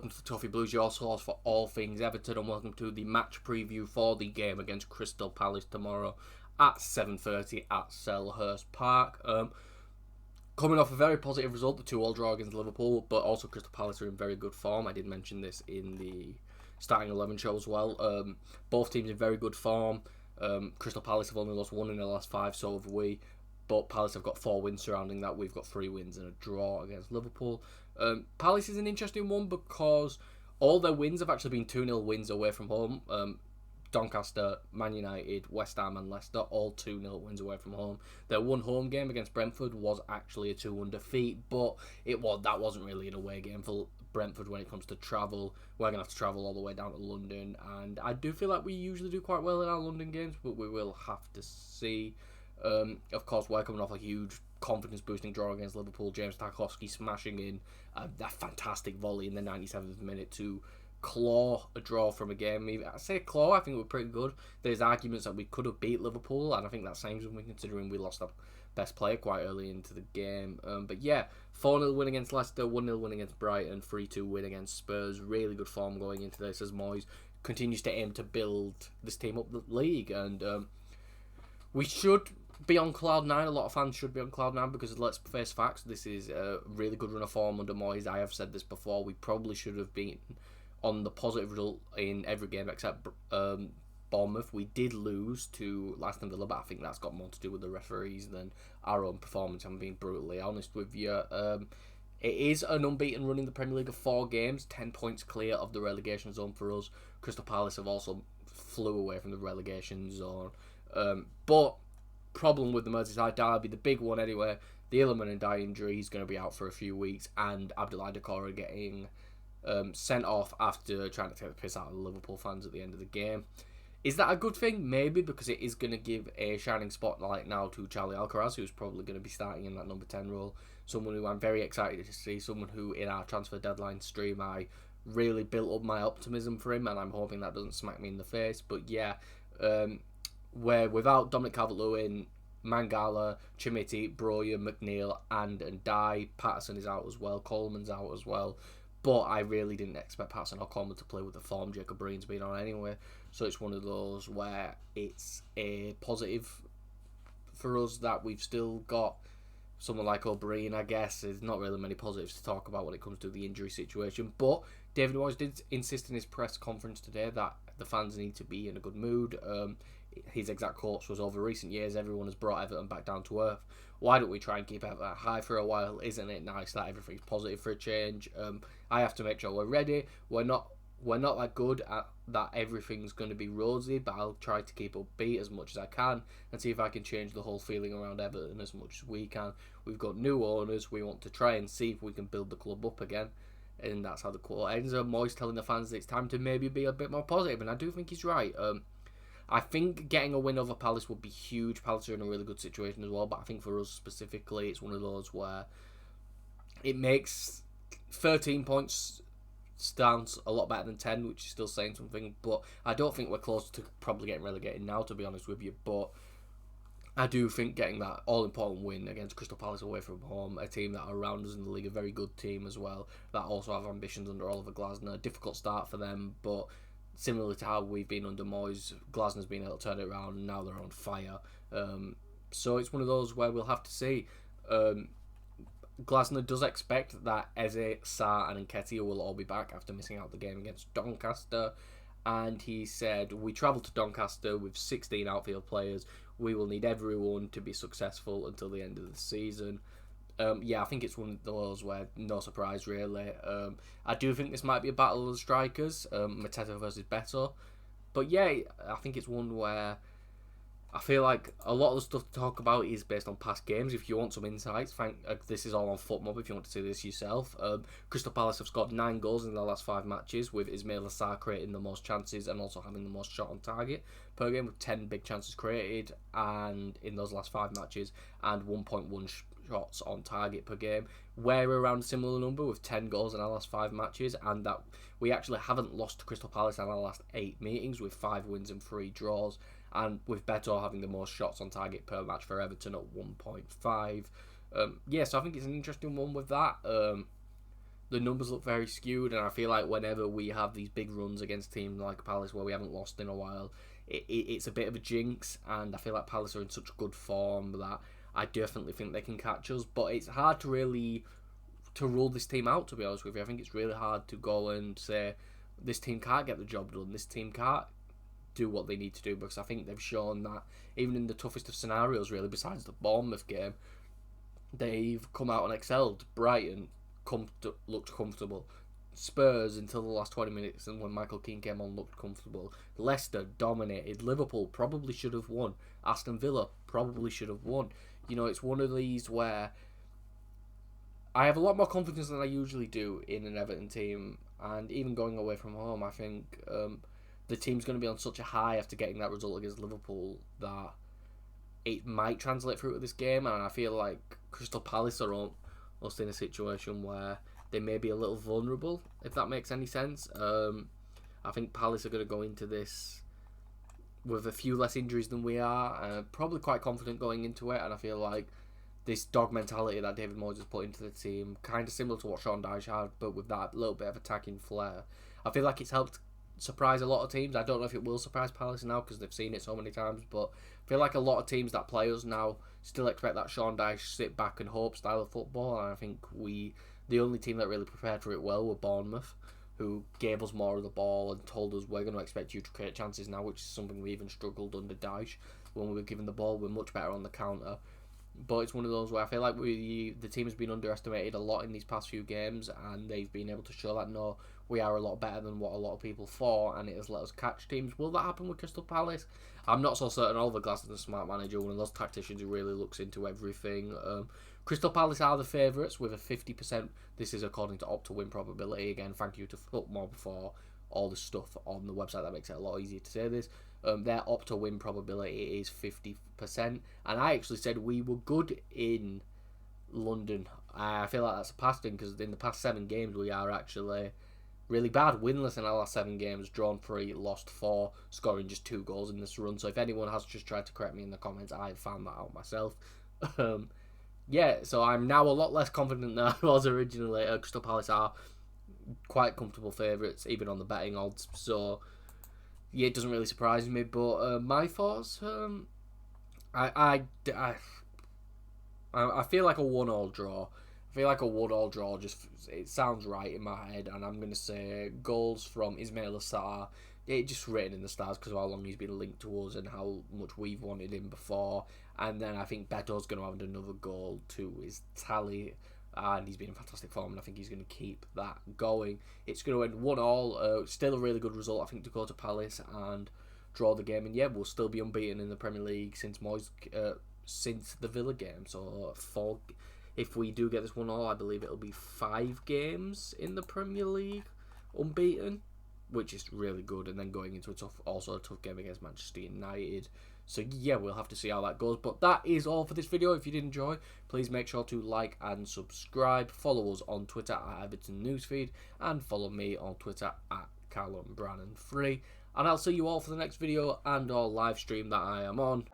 welcome to the Toffee Blues, your source for all things Everton, and welcome to the match preview for the game against Crystal Palace tomorrow at 7:30 at Selhurst Park. Coming off a very positive result, the 2-2 draw against Liverpool, but also Crystal Palace are in very good form. I did mention this in the starting 11 show as well. Both teams in very good form. Crystal Palace have only lost 1 in the last 5, so have we. But Palace have got 4 wins surrounding that. We've got 3 wins and a draw against Liverpool. Palace is an interesting one because all their wins have actually been 2-0 wins away from home. Doncaster, Man United, West Ham and Leicester, all 2-0 wins away from home. Their one home game against Brentford was actually a 2-1 defeat, but that wasn't really an away game for Brentford when it comes to travel. We're going to have to travel all the way down to London, and I do feel like we usually do quite well in our London games, but we will have to see. Of course, we're coming off a huge confidence-boosting draw against Liverpool. James Tarkowski smashing in that fantastic volley in the 97th minute to claw a draw from a game. I say claw, I think we're pretty good. There's arguments that we could have beat Liverpool, and I think that's saying something considering we lost our best player quite early into the game. But yeah, 4-0 win against Leicester, 1-0 win against Brighton, 3-2 win against Spurs. Really good form going into this as Moyes continues to aim to build this team up the league, and we should be on cloud 9. A lot of fans should be on cloud 9 because let's face facts, this is a really good run of form under Moyes. I have said this before, we probably should have been on the positive result in every game except Bournemouth. We did lose to Aston Villa, but I think that's got more to do with the referees than our own performance, I'm being brutally honest with you. It is an unbeaten run in the Premier League of 4 games, 10 points clear of the relegation zone for us. Crystal Palace have also flew away from the relegation zone. But problem with the Merseyside derby, the big one anyway, the Illiman and Dye injury, he's going to be out for a few weeks, and Abdoulaye Doucouré getting sent off after trying to take the piss out of the Liverpool fans at the end of the game. Is that a good thing? Maybe, because it is going to give a shining spotlight now to Charlie Alcaraz, who's probably going to be starting in that number 10 role. Someone who I'm very excited to see, someone who in our transfer deadline stream I really built up my optimism for him, and I'm hoping that doesn't smack me in the face. But yeah, where without Dominic Calvert-Lewin, Mangala, Chimiti, Broya, McNeil, and Dye, Patterson is out as well, Coleman's out as well. But I really didn't expect Patterson or Coleman to play with the form Jacob Breen's been on anyway. So it's one of those where it's a positive for us that we've still got someone like O'Brien, I guess. There's not really many positives to talk about when it comes to the injury situation. But David Moyes did insist in his press conference today that the fans need to be in a good mood. His exact quotes was, over recent years, everyone has brought Everton back down to earth. Why don't we try and keep Everton high for a while? Isn't it nice that everything's positive for a change? I have to make sure we're ready. We're not that good at that everything's going to be rosy, but I'll try to keep upbeat as much as I can and see if I can change the whole feeling around Everton as much as we can. We've got new owners. We want to try and see if we can build the club up again. And that's how the quote ends. Moyes telling the fans that it's time to maybe be a bit more positive, and I do think he's right. I think getting a win over Palace would be huge. Palace are in a really good situation as well, but I think for us specifically, it's one of those where it makes 13 points sounds a lot better than 10, which is still saying something, but I don't think we're close to probably getting relegated now, to be honest with you. But I do think getting that all-important win against Crystal Palace away from home, a team that are around us in the league, a very good team as well, that also have ambitions under Oliver Glasner. Difficult start for them, but similarly to how we've been under Moyes, Glasner's been able to turn it around, and now they're on fire. So it's one of those where we'll have to see. Glasner does expect that Eze, Sarr and Nketiah will all be back after missing out the game against Doncaster. And he said, we travel to Doncaster with 16 outfield players. We will need everyone to be successful until the end of the season. I think it's one of those where no surprise really. I do think this might be a battle of the strikers, Mateta versus Beto. But yeah, I think it's one where I feel like a lot of the stuff to talk about is based on past games. If you want some insights, this is all on FootMob if you want to see this yourself. Crystal Palace have scored 9 goals in their last 5 matches, with Ismaila Sarr creating the most chances and also having the most shot on target per game, with 10 big chances created and in those last 5 matches and 1.1 shots on target per game. We're around a similar number with 10 goals in our last 5 matches, and that we actually haven't lost to Crystal Palace in our last 8 meetings, with 5 wins and 3 draws, and with Beto having the most shots on target per match for Everton at 1.5. So I think it's an interesting one with that. the numbers look very skewed, and I feel like whenever we have these big runs against teams like Palace where we haven't lost in a while, it's a bit of a jinx, and I feel like Palace are in such good form that I definitely think they can catch us. But it's hard to really to rule this team out, to be honest with you. I think it's really hard to go and say this team can't get the job done, this team can't do what they need to do, because I think they've shown that even in the toughest of scenarios, really, besides the Bournemouth game, they've come out and excelled. Brighton looked comfortable. Spurs, until the last 20 minutes and when Michael Keane came on, looked comfortable. Leicester dominated. Liverpool probably should have won. Aston Villa probably should have won. You know, it's one of these where I have a lot more confidence than I usually do in an Everton team, and even going away from home, I think the team's going to be on such a high after getting that result against Liverpool that it might translate through to this game, and I feel like Crystal Palace are almost in a situation where they may be a little vulnerable, if that makes any sense. I think Palace are going to go into this with a few less injuries than we are, probably quite confident going into it, and I feel like this dog mentality that David Moyes has put into the team, kind of similar to what Sean Dyche had, but with that little bit of attacking flair, I feel like it's helped surprise a lot of teams. I don't know if it will surprise Palace now because they've seen it so many times, but I feel like a lot of teams that play us now still expect that Sean Dyche sit back and hope style of football, and I think the only team that really prepared for it well were Bournemouth, who gave us more of the ball and told us we're going to expect you to create chances now, which is something we even struggled under Dyche. When we were given the ball, we're much better on the counter. But it's one of those where I feel like the team has been underestimated a lot in these past few games, and they've been able to show that no, we are a lot better than what a lot of people thought, and it has let us catch teams. Will that happen with Crystal Palace? I'm not so certain. Oliver Glasner's a smart manager, one of those tacticians who really looks into everything. Crystal Palace are the favourites with a 50%. This is according to opt-to-win probability. Again, thank you to Footmob for all the stuff on the website that makes it a lot easier to say this. Their opt-to-win probability is 50%, and I actually said we were good in London. I feel like that's a past thing, because in the past 7 games we are actually really bad, winless in our last 7 games, drawn 3, lost 4, scoring just 2 goals in this run. So if anyone has just tried to correct me in the comments, I found that out myself. Yeah, so I'm now a lot less confident than I was originally. Crystal Palace are quite comfortable favourites, even on the betting odds. So yeah, it doesn't really surprise me. But my thoughts, I feel like a 1-1 draw. I feel like a 1-1 draw, just it sounds right in my head, and I'm going to say goals from Ismail Assar. It just written in the stars because of how long he's been linked to us and how much we've wanted him before. And then I think Beto's going to have another goal to his tally, and he's been in fantastic form, and I think he's going to keep that going. It's going to end 1-1. Still a really good result, I think, to go to Palace and draw the game. And yeah, we'll still be unbeaten in the Premier League since the Villa game. So if we do get this 1-1, I believe it'll be 5 games in the Premier League unbeaten, which is really good. And then going into a tough game against Manchester United. So yeah, we'll have to see how that goes. But that is all for this video. If you did enjoy, please make sure to like and subscribe. Follow us on Twitter at Everton Newsfeed, and follow me on Twitter at Callum Brannan3. And I'll see you all for the next video and or live stream that I am on.